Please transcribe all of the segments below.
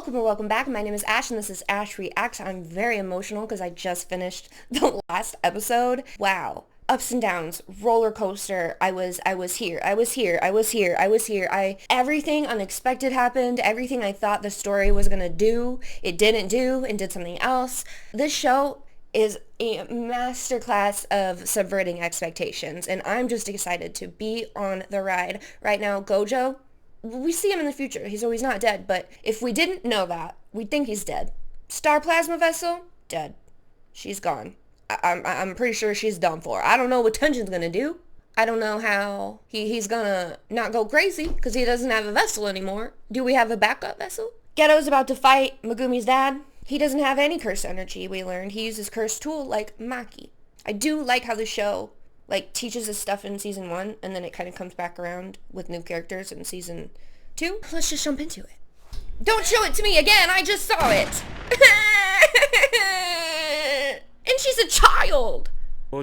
welcome or welcome back. My name is Ash and this is Ash Reacts. I'm very emotional because I just finished the last episode. Wow. Ups and downs, roller coaster. I was here. Everything unexpected happened. Everything I thought the story was gonna do, it didn't do and did something else. This show is a masterclass of subverting expectations, and I'm just excited to be on the ride. Right now, Gojo, we see him in the future. He's not dead, but if we didn't know that, we'd think he's dead. Star Plasma Vessel, dead. She's gone. I'm pretty sure she's done for. I don't know what Tenjin's gonna do. I don't know how he's gonna not go crazy because he doesn't have a vessel anymore. Do we have a backup vessel? Geto's about to fight Megumi's dad. He doesn't have any cursed energy, we learned. He uses cursed tool like Maki. I do like how the show teaches us stuff in season 1 and then it kind of comes back around with new characters in season 2. Let's just jump into it. Don't show it to me again, I just saw it. And she's a child. Now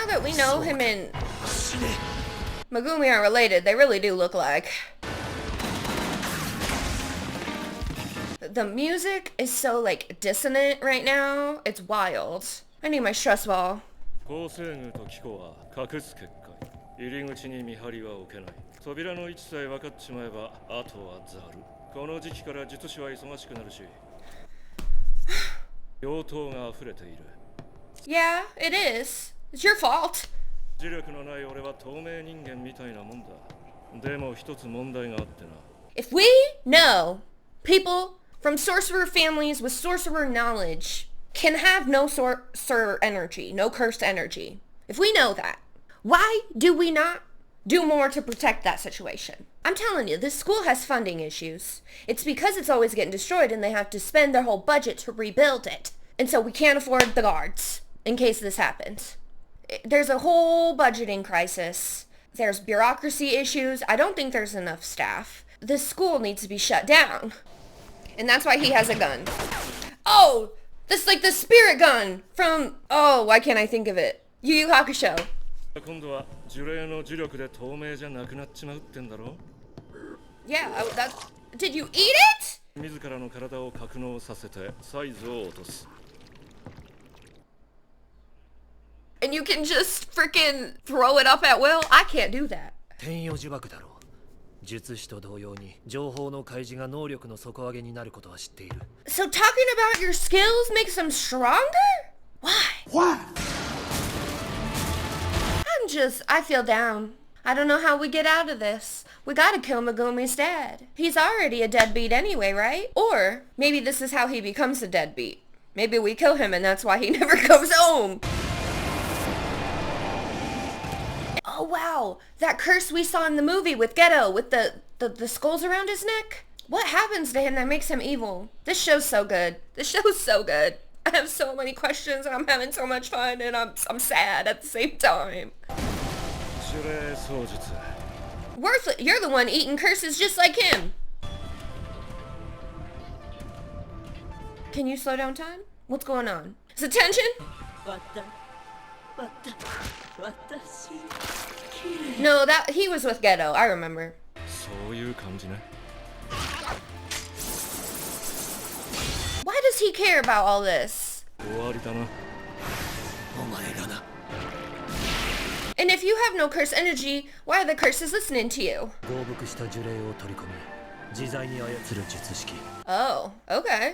that we know him and Megumi are related, they really do look like. The music is so dissonant right now. It's wild. I need my stress ball. Yeah, it is. It's your fault. If we know people from sorcerer families with sorcerer knowledge can have no sorcerer energy, no cursed energy, if we know that, why do we not do more to protect that situation? I'm telling you, this school has funding issues. It's because it's always getting destroyed and they have to spend their whole budget to rebuild it. And so we can't afford the guards in case this happens. There's a whole budgeting crisis. There's bureaucracy issues. I don't think there's enough staff. This school needs to be shut down. And that's why he has a gun. Oh, this the spirit gun from, oh, why can't I think of it? Yu Yu Hakusho. Yeah, did you eat it? And you can just freaking throw it up at will? I can't do that. So talking about your skills makes them stronger? Why? I feel down. I don't know how we get out of this. We gotta kill Megumi's dad. He's already a deadbeat anyway, right? Or maybe this is how he becomes a deadbeat. Maybe we kill him and that's why he never comes home. Oh wow, that curse we saw in the movie with Geto, with the skulls around his neck. What happens to him that makes him evil? This show's so good. This show's so good. I have so many questions and I'm having so much fun and I'm sad at the same time. Worthless, you're the one eating curses just like him. Can you slow down time? What's going on? Is it tension? No, that he was with Geto, I remember. Why does he care about all this? And if you have no curse energy, why are the curses listening to you? Oh, okay.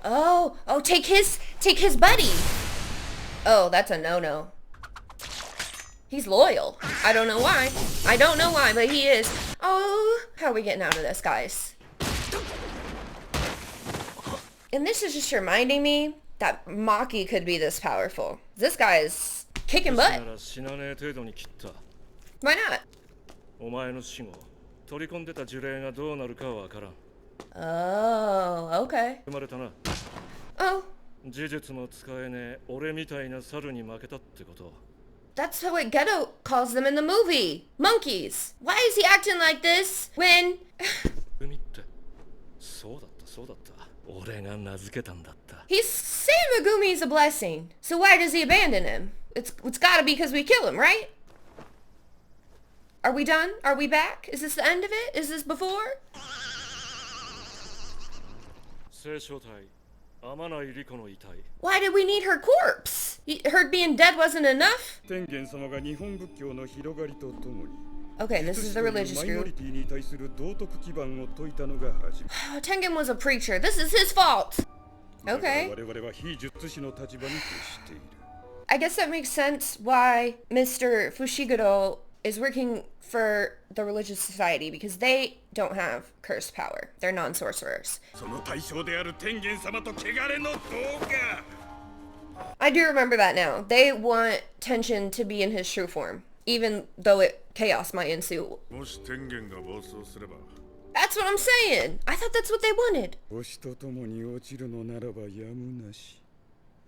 Oh, take his buddy. Oh, that's a no-no. He's loyal. I don't know why, but he is. Oh, how are we getting out of this, guys? And this is just reminding me that Maki could be this powerful. This guy is kicking butt. Why not? Oh, okay. Oh. That's what Geto calls them in the movie. Monkeys. Why is he acting like this when... He's saying Megumi's a blessing. So why does he abandon him? It's gotta be because we kill him, right? Are we done? Are we back? Is this the end of it? Is this before? Why did we need her corpse? Her being dead wasn't enough? Okay, this is the religious group. Tengen was a preacher. This is his fault. Okay. I guess that makes sense why Mr. Fushiguro is working for the religious society, because they don't have cursed power. They're non-sorcerers. I do remember that now. They want Tenshin to be in his true form, even though chaos might ensue. That's what I'm saying. I thought that's what they wanted.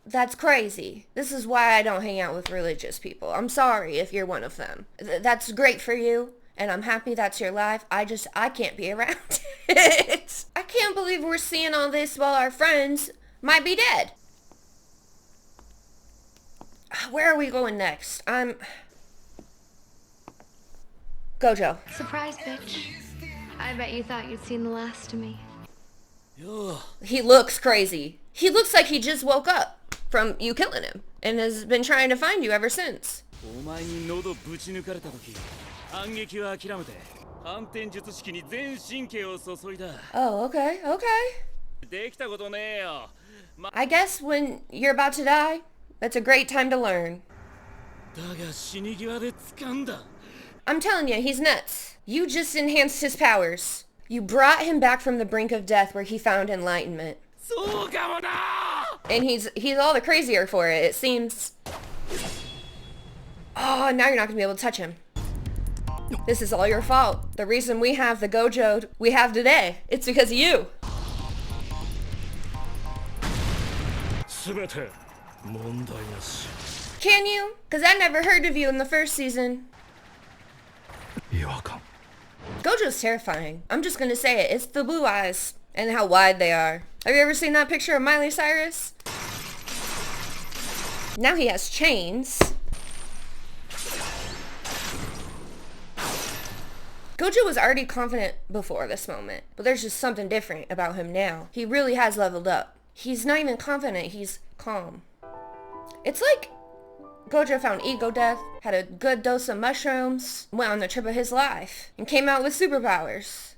That's crazy. This is why I don't hang out with religious people. I'm sorry if you're one of them. That's great for you, and I'm happy that's your life. I can't be around it. I can't believe we're seeing all this while our friends might be dead. Where are we going next? Gojo. Surprise, bitch. I bet you thought you'd seen the last of me. He looks crazy. He looks like he just woke up from you killing him and has been trying to find you ever since. Oh, okay. I guess when you're about to die, that's a great time to learn. I'm telling you, he's nuts. You just enhanced his powers. You brought him back from the brink of death where he found enlightenment. And he's all the crazier for it seems. Oh, now you're not gonna be able to touch him. This is all your fault. The reason we have the Gojo we have today, it's because of you. Can you? Because I never heard of you in the first season. Gojo's terrifying. I'm just gonna say it. It's the blue eyes and how wide they are. Have you ever seen that picture of Miley Cyrus? Now he has chains. Gojo was already confident before this moment, but there's just something different about him now. He really has leveled up. He's not even confident, he's calm. It's like Gojo found ego death, had a good dose of mushrooms, went on the trip of his life, and came out with superpowers.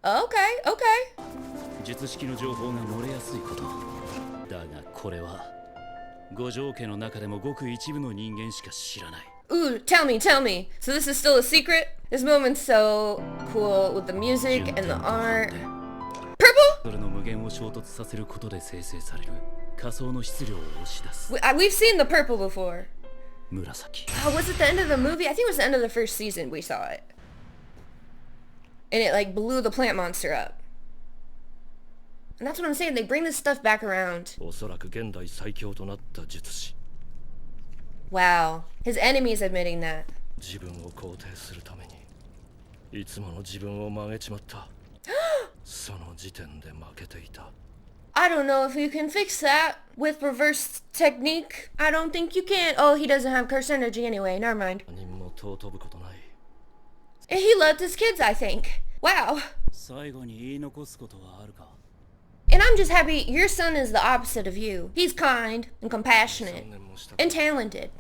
Okay. Ooh, tell me. So this is still a secret? This moment's so cool with the music and the art. Purple? We've seen the purple before. Oh, was it the end of the movie? I think it was the end of the first season we saw it. And it like blew the plant monster up. And that's what I'm saying, they bring this stuff back around. Wow, his enemy's admitting that. I don't know if you can fix that with reverse technique. I don't think you can. Oh, he doesn't have cursed energy anyway, never mind. And he loved his kids, I think. Wow. And I'm just happy your son is the opposite of you. He's kind and compassionate and talented.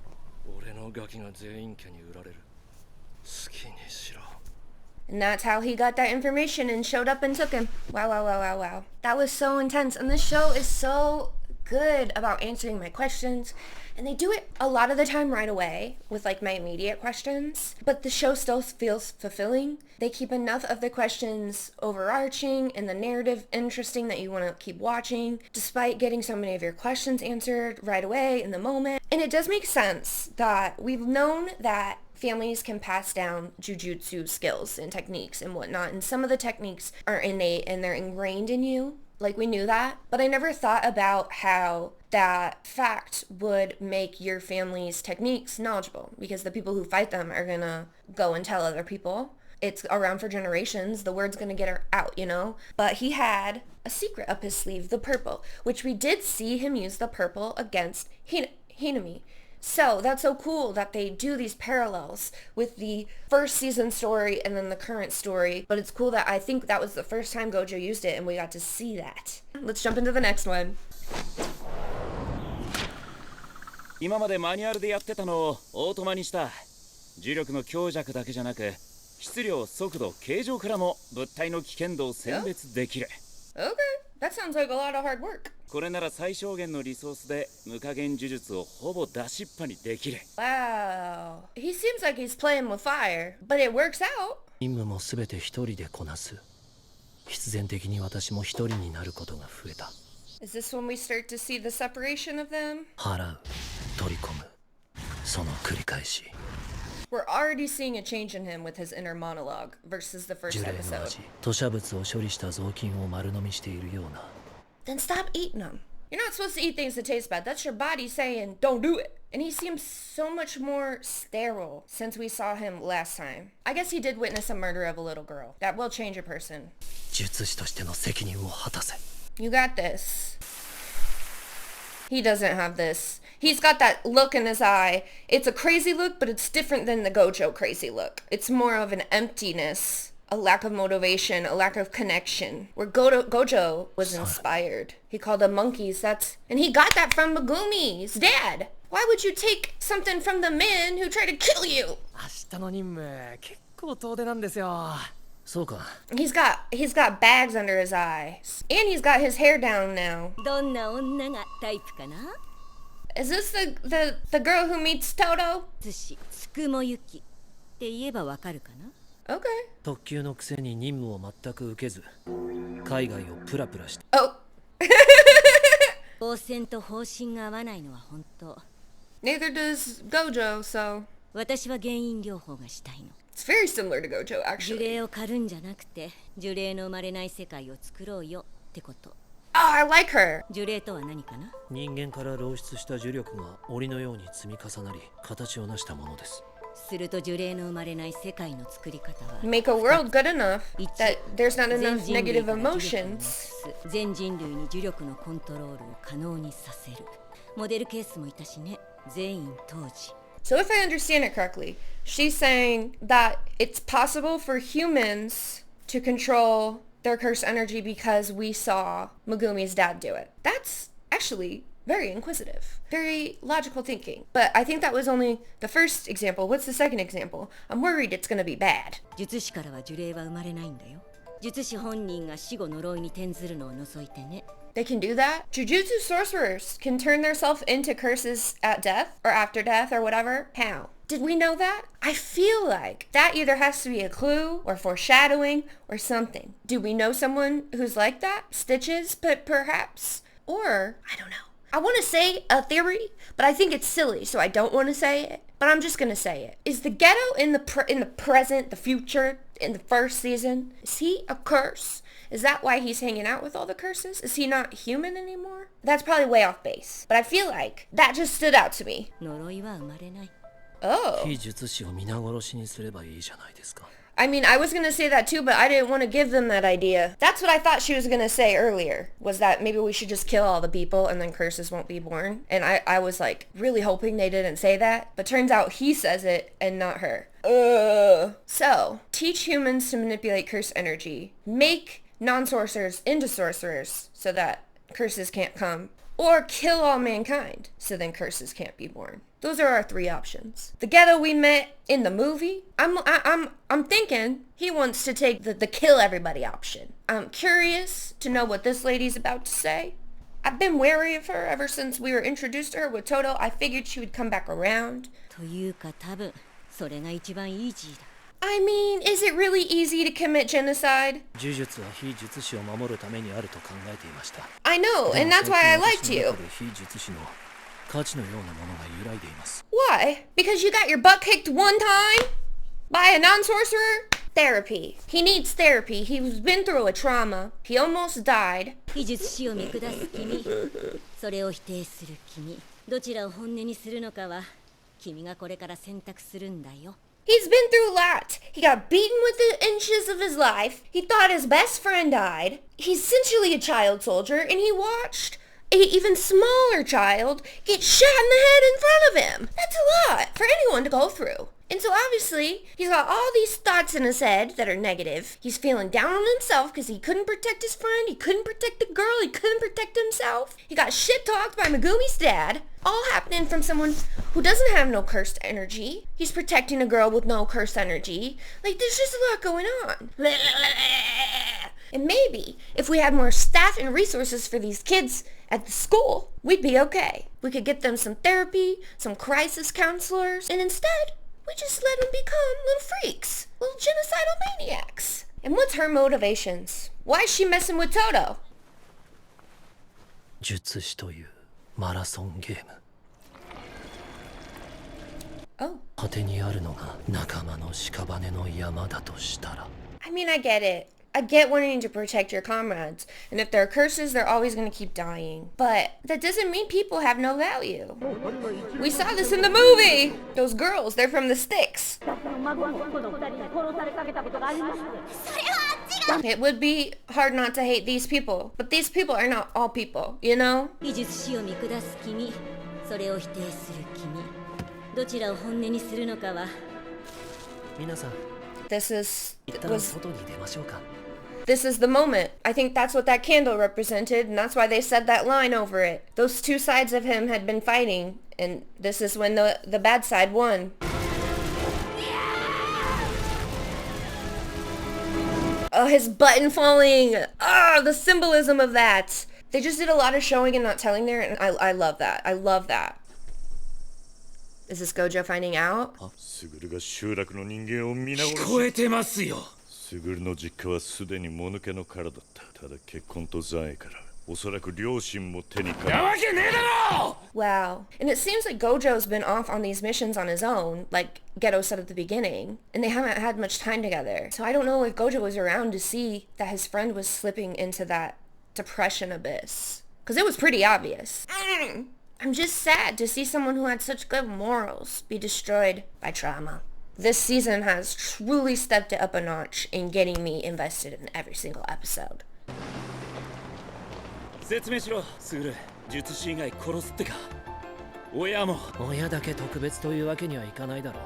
And that's how he got that information and showed up and took him. Wow. That was so intense. And this show is so good about answering my questions. And they do it a lot of the time right away with like my immediate questions. But the show still feels fulfilling. They keep enough of the questions overarching and the narrative interesting that you want to keep watching, despite getting so many of your questions answered right away in the moment. And it does make sense that we've known that families can pass down jujutsu skills and techniques and whatnot, and some of the techniques are innate and they're ingrained in you. Like, we knew that, but I never thought about how that fact would make your family's techniques knowledgeable, because the people who fight them are gonna go and tell other people. It's around for generations. The word's gonna get out, you know? But he had a secret up his sleeve, the purple, which we did see him use the purple against Hinami. So that's so cool that they do these parallels with the first season story and then the current story. But it's cool that I think that was the first time Gojo used it and we got to see that. Let's jump into the next one. 今までマニュアルでやってたのをオートマにした。重力の強弱だけじゃなく、質量、速度、形状からも物体の危険度を選別できる。Okay, that sounds like a lot of hard work. これなら最小限のリソースで無加減呪術をほぼ出しっぱにできる。Wow. He seems like he's playing with fire, but it works out. 任務もすべて一人でこなす。必然的に私も一人になることが増えた。Is this when we start to see the separation of them? 払う、取り込む、その繰り返し。We're already seeing a change in him with his inner monologue versus the first 呪霊の episode. 味、吐砂物を処理した雑巾を丸飲みしているような。Then stop eating them. You're not supposed to eat things that taste bad. That's your body saying, don't do it. And he seems so much more sterile since we saw him last time. I guess he did witness a murder of a little girl. That will change a person. 術師としての責任を果たせ。You got this. He doesn't have this. He's got that look in his eye. It's a crazy look, but it's different than the Gojo crazy look. It's more of an emptiness, a lack of motivation, a lack of connection. Where Gojo was inspired. He called them monkeys. And he got that from Megumi's dad. Why would you take something from the men who try to kill you? 明日の任務、結構遠出なんですよ。そうか。He's got bags under his eyes. And he's got his hair down now. どんな女がタイプかな？ Is this the girl who meets Toto? 寿司つくもゆきって言えばわかるかな？ Okay. 特急のくせに任務を全く受けず、海外をプラプラして。Oh. 光線と方針が合わないのは本当。Neither does Gojo, so 私は原因療法がしたいの。it's very similar to Gojo, 呪 actually. 霊を狩るんじゃなくて、呪霊の生まれない世界を作ろうよってこと。Oh, I like her. 呪霊とは何かな？人間から漏出した呪力が檻のように積み重なり、形を成したものです。すると呪霊の生まれない世界の作り方は Make a world good enough that there's not 全 enough 人類 negative から呪力をなく emotions. す全人類に呪力のコントロールを可能にさせる。モデルケースもいたしね。全員当時。So if I understand it correctly, she's saying that it's possible for humans to control their cursed energy because we saw Megumi's dad do it. That's actually very inquisitive, very logical thinking. But I think that was only the first example. What's the second example? I'm worried it's going to be bad. 術師からは呪霊は生まれないんだよ。術師本人が死後呪いに転ずるのを除いてね。They can do that? Jujutsu sorcerers can turn themselves into curses at death or after death or whatever? How? Did we know that? I feel like that either has to be a clue or foreshadowing or something. Do we know someone who's like that? Stitches, but perhaps? Or, I don't know. I want to say a theory, but I think it's silly, so I don't want to say it. But I'm just going to say it. Is the ghetto in the present, the future, in the first season, is he a curse? Is that why he's hanging out with all the curses? Is he not human anymore? That's probably way off base. But I feel like that just stood out to me. 呪いは生まれない。Oh. 非術師を皆殺しにすればいいじゃないですか。I mean, I was going to say that too, but I didn't want to give them that idea. That's what I thought she was going to say earlier, was that maybe we should just kill all the people and then curses won't be born. And I was like really hoping they didn't say that, but turns out he says it and not her. So, teach humans to manipulate curse energy. Make non-sorcerers into sorcerers so that curses can't come. Or kill all mankind so then curses can't be born. Those are our three options. The ghetto we met in the movie, I'm thinking he wants to take the kill everybody option. I'm curious to know what this lady's about to say. I've been wary of her ever since we were introduced to her with Toto. I figured she would come back around. というか多分それが一番イージーだ。I mean, is it really easy to commit genocide? 呪術は非術師を守るためにあると考えていました。 I know, and that's why I liked you. 非術師の価値のようなものが揺らいでいます。 Why? Because you got your butt kicked one time? By a non-sorcerer? Therapy. He needs therapy. He's been through a trauma. He almost died. 非術師を見下す君、それを否定する君、どちらを本音にするのかは君がこれから選択するんだよ。 He's been through a lot. He got beaten with the inches of his life. He thought his best friend died. He's essentially a child soldier, and he watched even smaller child get shot in the head in front of him. That's a lot for anyone to go through. And so obviously, he's got all these thoughts in his head that are negative. He's feeling down on himself because he couldn't protect his friend, he couldn't protect the girl, he couldn't protect himself. He got shit-talked by Megumi's dad, all happening from someone who doesn't have no cursed energy. He's protecting a girl with no cursed energy. Like, there's just a lot going on. And maybe, if we had more staff and resources for these kids at the school, we'd be okay. We could get them some therapy, some crisis counselors, and instead, we just let them become little freaks, little genocidal maniacs. And what's her motivations? Why is she messing with Toto? 術師というマラソンゲーム。Oh. 果てにあるのが仲間の屍の山だとしたら。I mean, I get it. I get wanting to protect your comrades. And if there are curses, they're always going to keep dying. But that doesn't mean people have no value. We saw this in the movie! Those girls, they're from the sticks. It would be hard not to hate these people. But these people are not all people, you know? 技術師を見下す君、それを否定する君。どちらを本音にするのかは。皆さん、 This is 一旦外に出ましょうか。 This is the moment. I think that's what that candle represented, and that's why they said that line over it. Those two sides of him had been fighting, and this is when the bad side won. Oh, his button falling! Ah, the symbolism of that! They just did a lot of showing and not telling there, and I love that. I love that. Is this Gojo finding out? スグルが集落の人間を皆殺し。聞こえてますよ。スグルの実家はすでにもぬけの殻だった。ただ結婚と残影からおそらく両親も手にかかる。なわけねえだろ! Wow. And it seems like Gojo's been off on these missions on his own, like Geto said at the beginning, and they haven't had much time together. So I don't know if Gojo was around to see that his friend was slipping into that depression abyss. Because it was pretty obvious. I'm just sad to see someone who had such good morals be destroyed by trauma. This season has truly stepped it up a notch in getting me invested in every single episode. 説明しろ、スグル。術師以外殺すってか。親も。親だけ特別というわけにはいかないだろ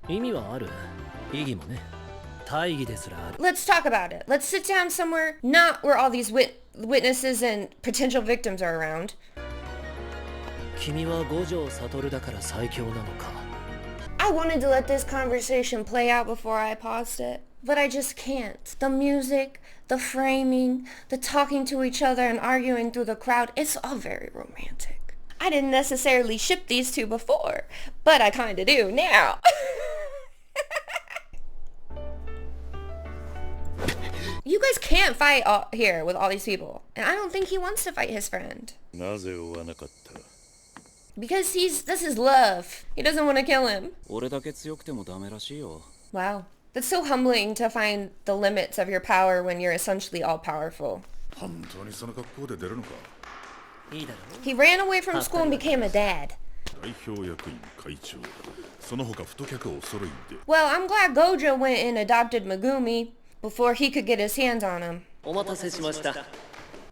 う。意味はある。意義もね。大義ですらある。Let's talk about it. Let's sit down somewhere not where all these witnesses and potential victims are around. 君は五条悟だから最強なのか。I wanted to let this conversation play out before I paused it, but I just can't. The music, the framing, the talking to each other and arguing through the crowd, it's all very romantic. I didn't necessarily ship these two before, but I kinda do now. You guys can't fight here with all these people, and I don't think he wants to fight his friend. なぜ追わなかった？ Because this is love. He doesn't want to kill him. 俺だけ強くてもダメらしいよ。 Wow. That's so humbling to find the limits of your power when you're essentially all-powerful. 本当にその格好で出るのか？ いいだろう。 He ran away from school and became a dad. 代表役員会長。その他太客お揃いで。 Well, I'm glad Gojo went and adopted Megumi before he could get his hands on him. お待たせしました。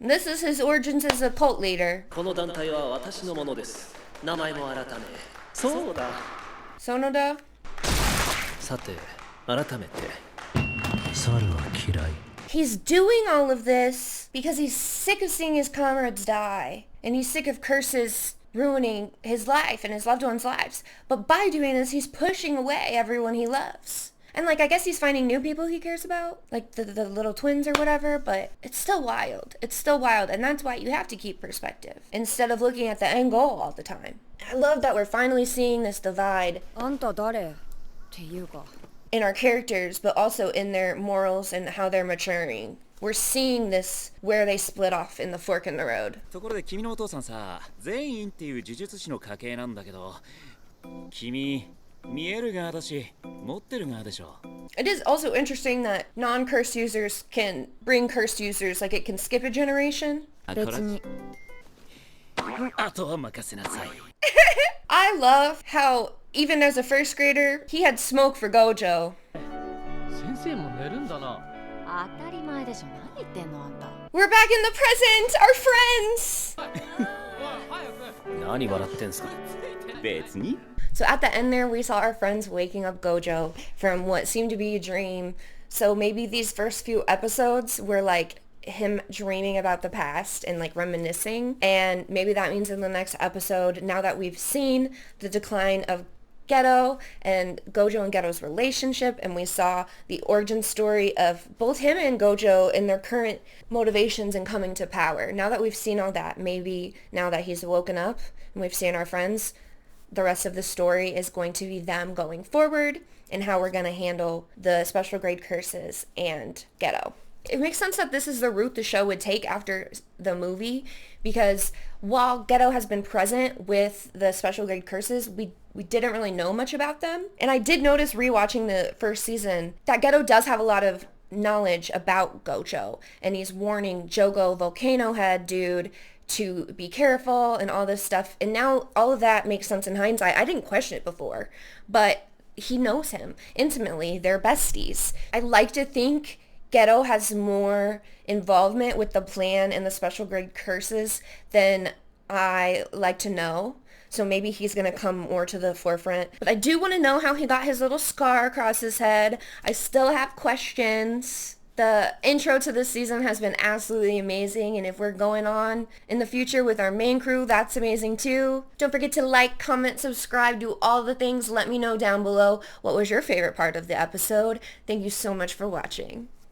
This is his origins as a cult leader. この団体は私のものです。名前も改め。そうだ。 Sonoda? さて、改めて。猿は嫌い。 He's doing all of this because he's sick of seeing his comrades die. And he's sick of curses ruining his life and his loved ones' lives. But by doing this, he's pushing away everyone he loves. And like, I guess he's finding new people he cares about, like the little twins or whatever, but it's still wild. It's still wild, and that's why you have to keep perspective, instead of looking at the end goal all the time. I love that we're finally seeing this divide あんた誰っていうか in our characters, but also in their morals and how they're maturing. We're seeing this where they split off in the fork in the road. ところで君のお父さんさ、全員っていう呪術師の家系なんだけど、君見える側だし、持ってる側でしょ。 It is also interesting that non-cursed users can bring cursed users, like it can skip a generation. 別にあとは任せなさい。I love how, even as a first grader, he had smoke for Gojo. 先生も寝るんだな。当たり前でしょ。何言ってんのあんた。We're back in the present! Our friends! 何笑ってんすか。別に So at the end there, we saw our friends waking up Gojo from what seemed to be a dream. So maybe these first few episodes were like him dreaming about the past and like reminiscing. And maybe that means in the next episode, now that we've seen the decline of Geto and Gojo and Geto's relationship, and we saw the origin story of both him and Gojo and their current motivations in coming to power. Now that we've seen all that, maybe now that he's woken up and we've seen our friends, the rest of the story is going to be them going forward and how we're going to handle the special grade curses and Geto. It makes sense that this is the route the show would take after the movie, because while Geto has been present with the special grade curses, we didn't really know much about them. And I did notice rewatching the first season that Geto does have a lot of knowledge about Gojo, and he's warning Jogo Volcano Head dude to be careful and all this stuff. And now all of that makes sense in hindsight. I didn't question it before, but he knows him intimately. They're besties. I like to think Geto has more involvement with the plan and the special grade curses than I like to know. So maybe he's going to come more to the forefront. But I do want to know how he got his little scar across his head. I still have questions. The intro to this season has been absolutely amazing, and if we're going on in the future with our main crew, that's amazing too. Don't forget to like, comment, subscribe, do all the things. Let me know down below what was your favorite part of the episode. Thank you so much for watching.